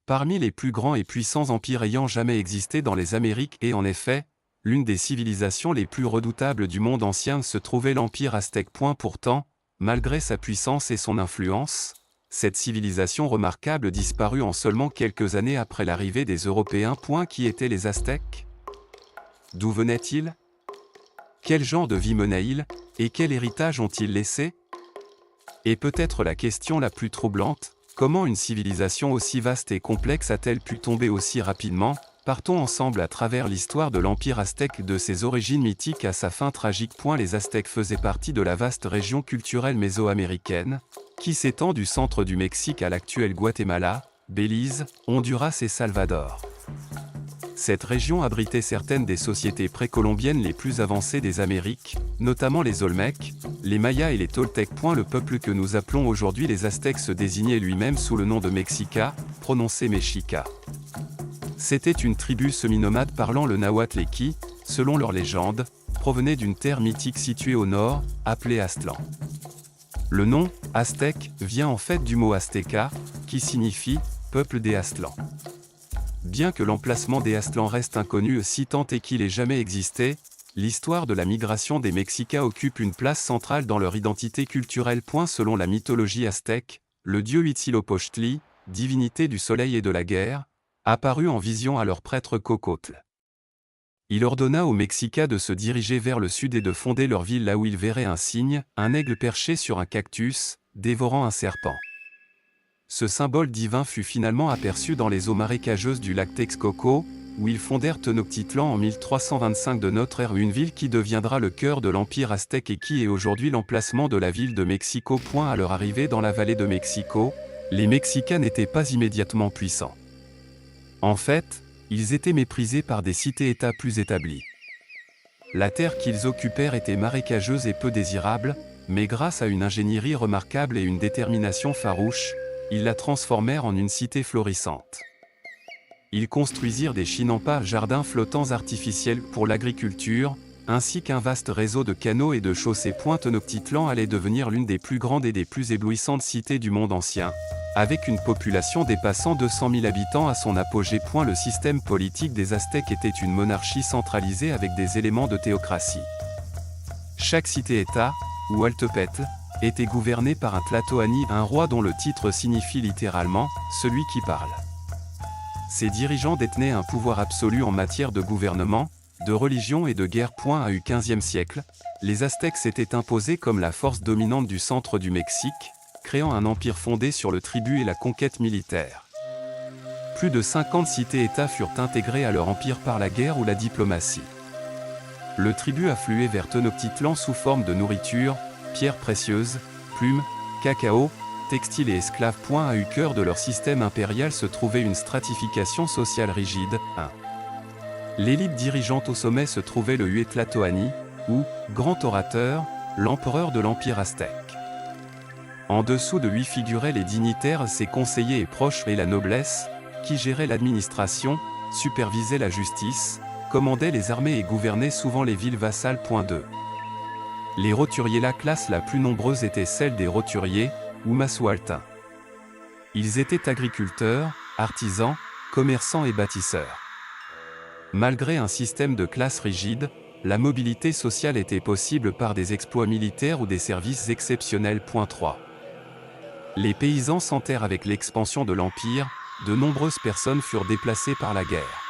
Parmi les plus grands et puissants empires ayant jamais existé dans les Amériques et en effet, l'une des civilisations les plus redoutables du monde ancien se trouvait l'Empire aztèque. Pourtant, malgré sa puissance et son influence, cette civilisation remarquable disparut en seulement quelques années après l'arrivée des Européens. Qui étaient les Aztèques? D'où venaient-ils? Quel genre de vie menaient-ils, et quel héritage ont-ils laissé? Et peut-être la question la plus troublante, comment une civilisation aussi vaste et complexe a-t-elle pu tomber aussi rapidement? Partons ensemble à travers l'histoire de l'Empire aztèque de ses origines mythiques à sa fin tragique. Les Aztèques faisaient partie de la vaste région culturelle mésoaméricaine, qui s'étend du centre du Mexique à l'actuel Guatemala, Belize, Honduras et Salvador. Cette région abritait certaines des sociétés précolombiennes les plus avancées des Amériques, notamment les Olmèques, les Mayas et les Toltèques. Le peuple que nous appelons aujourd'hui les Aztèques se désignait lui-même sous le nom de Mexica, prononcé Mexica. C'était une tribu semi-nomade parlant le nahuatl et qui, selon leur légende, provenait d'une terre mythique située au nord, appelée Aztlan. Le nom, aztèque, vient en fait du mot azteca, qui signifie « peuple des Aztlans ». Bien que l'emplacement des Aztlans reste inconnu si tant est qu'il ait jamais existé, l'histoire de la migration des Mexicas occupe une place centrale dans leur identité culturelle. Selon la mythologie aztèque, le dieu Huitzilopochtli, divinité du soleil et de la guerre, apparut en vision à leur prêtre Cocotl. Il ordonna aux Mexicas de se diriger vers le sud et de fonder leur ville là où ils verraient un cygne, un aigle perché sur un cactus, dévorant un serpent. Ce symbole divin fut finalement aperçu dans les eaux marécageuses du lac Texcoco, où ils fondèrent Tenochtitlan en 1325 de notre ère, une ville qui deviendra le cœur de l'Empire aztèque et qui est aujourd'hui l'emplacement de la ville de Mexico. À leur arrivée dans la vallée de Mexico, les Mexicas n'étaient pas immédiatement puissants. En fait, ils étaient méprisés par des cités-États plus établies. La terre qu'ils occupèrent était marécageuse et peu désirable, mais grâce à une ingénierie remarquable et une détermination farouche, ils la transformèrent en une cité florissante. Ils construisirent des chinampas, jardins flottants artificiels pour l'agriculture, ainsi qu'un vaste réseau de canaux et de chaussées. Tenochtitlan allait devenir l'une des plus grandes et des plus éblouissantes cités du monde ancien, avec une population dépassant 200 000 habitants à son apogée. Le système politique des Aztèques était une monarchie centralisée avec des éléments de théocratie. Chaque cité-État, ou altepetl, était gouverné par un Tlatoani, un roi dont le titre signifie littéralement « celui qui parle ». Ces dirigeants détenaient un pouvoir absolu en matière de gouvernement, de religion et de guerre. Au XVe siècle, les Aztèques s'étaient imposés comme la force dominante du centre du Mexique, créant un empire fondé sur le tribut et la conquête militaire. Plus de 50 cités-États furent intégrés à leur empire par la guerre ou la diplomatie. Le tribut affluait vers Tenochtitlan sous forme de nourriture, pierres précieuses, plumes, cacao, textiles et esclaves. Au cœur de leur système impérial se trouvait une stratification sociale rigide. L'élite dirigeante au sommet se trouvait le Huetlatoani, ou grand orateur, l'empereur de l'Empire aztèque. En dessous de lui figuraient les dignitaires, ses conseillers et proches, et la noblesse, qui gérait l'administration, supervisait la justice, commandait les armées et gouvernait souvent les villes vassales. 2. Les roturiers. La classe la plus nombreuse était celle des roturiers, ou Massualtins. Ils étaient agriculteurs, artisans, commerçants et bâtisseurs. Malgré un système de classe rigide, la mobilité sociale était possible par des exploits militaires ou des services exceptionnels. 3. Les paysans sentèrent avec l'expansion de l'Empire, de nombreuses personnes furent déplacées par la guerre.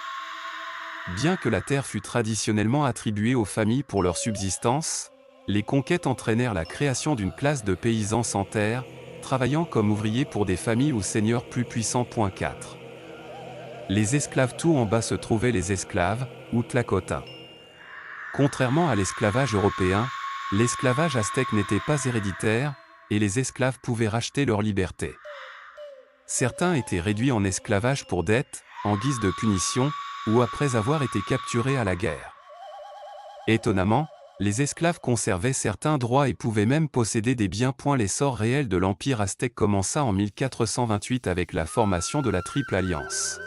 Bien que la terre fût traditionnellement attribuée aux familles pour leur subsistance, les conquêtes entraînèrent la création d'une classe de paysans sans terre, travaillant comme ouvriers pour des familles ou seigneurs plus puissants. 4. Les esclaves. Tout en bas se trouvaient les esclaves, ou tlacotins. Contrairement à l'esclavage européen, l'esclavage aztèque n'était pas héréditaire, et les esclaves pouvaient racheter leur liberté. Certains étaient réduits en esclavage pour dette, en guise de punition, ou après avoir été capturés à la guerre. Étonnamment, les esclaves conservaient certains droits et pouvaient même posséder des biens. L'essor réel de l'Empire aztèque commença en 1428 avec la formation de la Triple Alliance.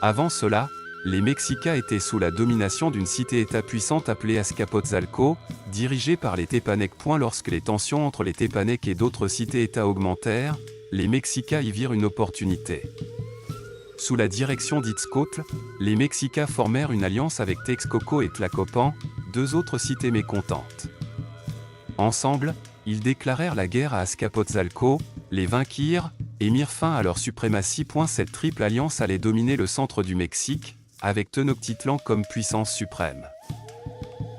Avant cela, les Mexicas étaient sous la domination d'une cité-État puissante appelée Azcapotzalco, dirigée par les Tépanèques. Lorsque les tensions entre les Tépanèques et d'autres cités-États augmentèrent, les Mexicas y virent une opportunité. Sous la direction d'Itzcoatl, les Mexicas formèrent une alliance avec Texcoco et Tlacopan, deux autres cités mécontentes. Ensemble, ils déclarèrent la guerre à Azcapotzalco, les vainquirent, et mirent fin à leur suprématie. Cette triple alliance allait dominer le centre du Mexique, avec Tenochtitlan comme puissance suprême.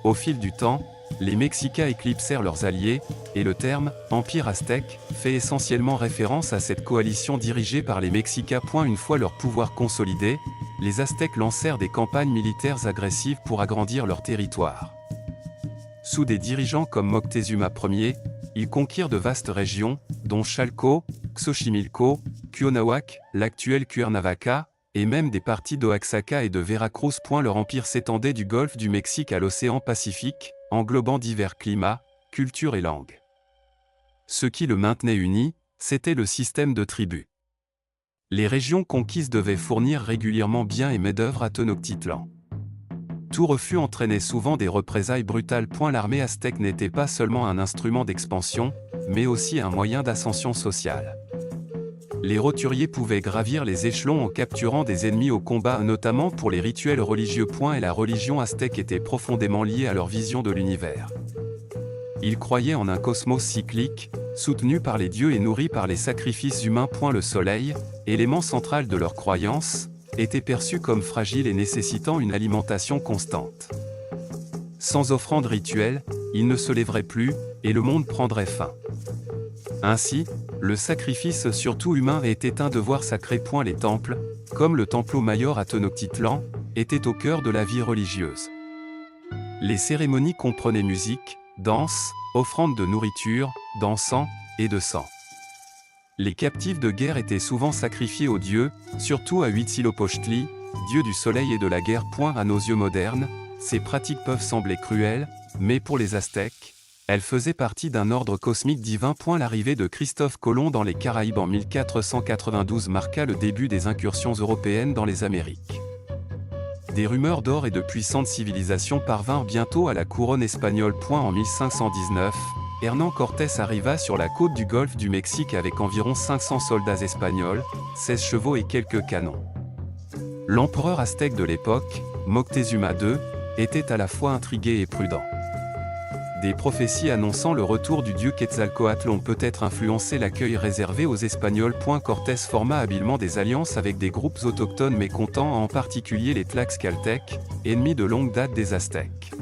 Au fil du temps, les Mexicas éclipsèrent leurs alliés, et le terme « Empire aztèque » fait essentiellement référence à cette coalition dirigée par les Mexicas. Une fois leur pouvoir consolidé, les Aztèques lancèrent des campagnes militaires agressives pour agrandir leur territoire. Sous des dirigeants comme Moctezuma Ier, ils conquirent de vastes régions, dont Chalco, Xochimilco, Cuauhnahuac, l'actuel Cuernavaca, et même des parties d'Oaxaca et de Veracruz. Leur empire s'étendait du golfe du Mexique à l'océan Pacifique, englobant divers climats, cultures et langues. Ce qui le maintenait uni, c'était le système de tribus. Les régions conquises devaient fournir régulièrement biens et main-d'œuvre à Tenochtitlan. Tout refus entraînait souvent des représailles brutales. L'armée aztèque n'était pas seulement un instrument d'expansion, mais aussi un moyen d'ascension sociale. Les roturiers pouvaient gravir les échelons en capturant des ennemis au combat, notamment pour les rituels religieux. Et la religion aztèque était profondément liée à leur vision de l'univers. Ils croyaient en un cosmos cyclique, soutenu par les dieux et nourri par les sacrifices humains. Le soleil, élément central de leur croyance, était perçu comme fragile et nécessitant une alimentation constante. Sans offrande rituelle, il ne se lèverait plus, et le monde prendrait fin. Ainsi, le sacrifice surtout humain était un devoir sacré. Les temples, comme le Templo Mayor à Tenochtitlan, étaient au cœur de la vie religieuse. Les cérémonies comprenaient musique, danse, offrande de nourriture, d'encens et de sang. Les captifs de guerre étaient souvent sacrifiés aux dieux, surtout à Huitzilopochtli, dieu du soleil et de la guerre. À nos yeux modernes, ces pratiques peuvent sembler cruelles, mais pour les Aztèques, elles faisaient partie d'un ordre cosmique divin. L'arrivée de Christophe Colomb dans les Caraïbes en 1492 marqua le début des incursions européennes dans les Amériques. Des rumeurs d'or et de puissantes civilisations parvinrent bientôt à la couronne espagnole. En 1519, Hernán Cortés arriva sur la côte du golfe du Mexique avec environ 500 soldats espagnols, 16 chevaux et quelques canons. L'empereur aztèque de l'époque, Moctezuma II, était à la fois intrigué et prudent. Des prophéties annonçant le retour du dieu Quetzalcoatl ont peut-être influencé l'accueil réservé aux Espagnols. Cortés forma habilement des alliances avec des groupes autochtones mécontents, en particulier les Tlaxcaltèques, ennemis de longue date des Aztèques.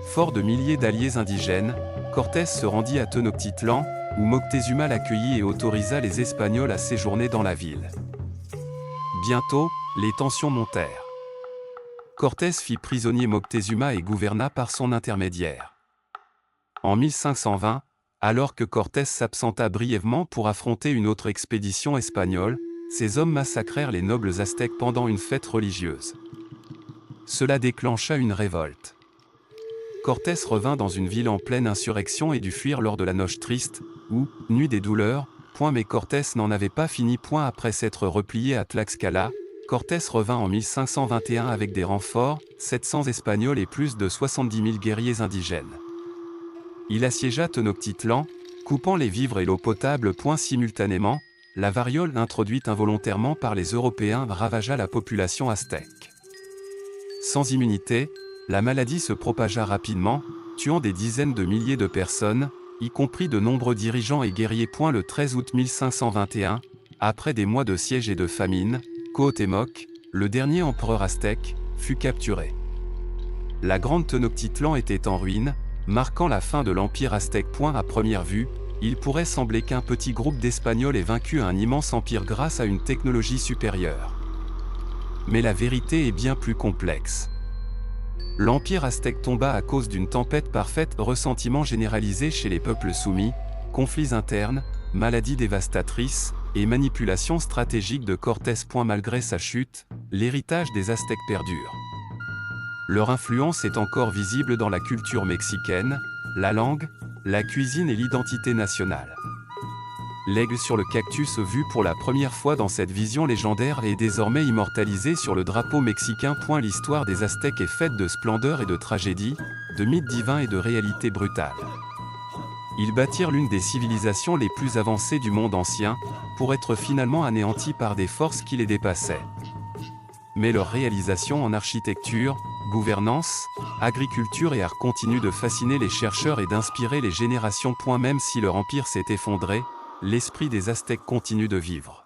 Fort de milliers d'alliés indigènes, Cortés se rendit à Tenochtitlan, où Moctezuma l'accueillit et autorisa les Espagnols à séjourner dans la ville. Bientôt, les tensions montèrent. Cortés fit prisonnier Moctezuma et gouverna par son intermédiaire. En 1520, alors que Cortés s'absenta brièvement pour affronter une autre expédition espagnole, ses hommes massacrèrent les nobles aztèques pendant une fête religieuse. Cela déclencha une révolte. Cortés revint dans une ville en pleine insurrection et dut fuir lors de la Noche Triste, ou « Nuit des douleurs », mais Cortés n'en avait pas fini. Après s'être replié à Tlaxcala, Cortés revint en 1521 avec des renforts, 700 Espagnols et plus de 70 000 guerriers indigènes. Il assiégea Tenochtitlan, coupant les vivres et l'eau potable. Simultanément, la variole introduite involontairement par les Européens ravagea la population aztèque. Sans immunité, la maladie se propagea rapidement, tuant des dizaines de milliers de personnes, y compris de nombreux dirigeants et guerriers. Le 13 août 1521, après des mois de siège et de famine, Cuauhtémoc, le dernier empereur aztèque, fut capturé. La grande Tenochtitlan était en ruine, marquant la fin de l'empire aztèque. À première vue, il pourrait sembler qu'un petit groupe d'Espagnols ait vaincu un immense empire grâce à une technologie supérieure. Mais la vérité est bien plus complexe. L'empire aztèque tomba à cause d'une tempête parfaite, ressentiment généralisé chez les peuples soumis, conflits internes, maladies dévastatrices, et manipulations stratégiques de Cortés. Malgré sa chute, l'héritage des Aztèques perdure. Leur influence est encore visible dans la culture mexicaine, la langue, la cuisine et l'identité nationale. L'aigle sur le cactus vu pour la première fois dans cette vision légendaire est désormais immortalisé sur le drapeau mexicain. L'histoire des Aztèques est faite de splendeur et de tragédie, de mythes divins et de réalités brutales. Ils bâtirent l'une des civilisations les plus avancées du monde ancien, pour être finalement anéantis par des forces qui les dépassaient. Mais leur réalisation en architecture, gouvernance, agriculture et art continue de fasciner les chercheurs et d'inspirer les générations. Même si leur empire s'est effondré, l'esprit des Aztèques continue de vivre.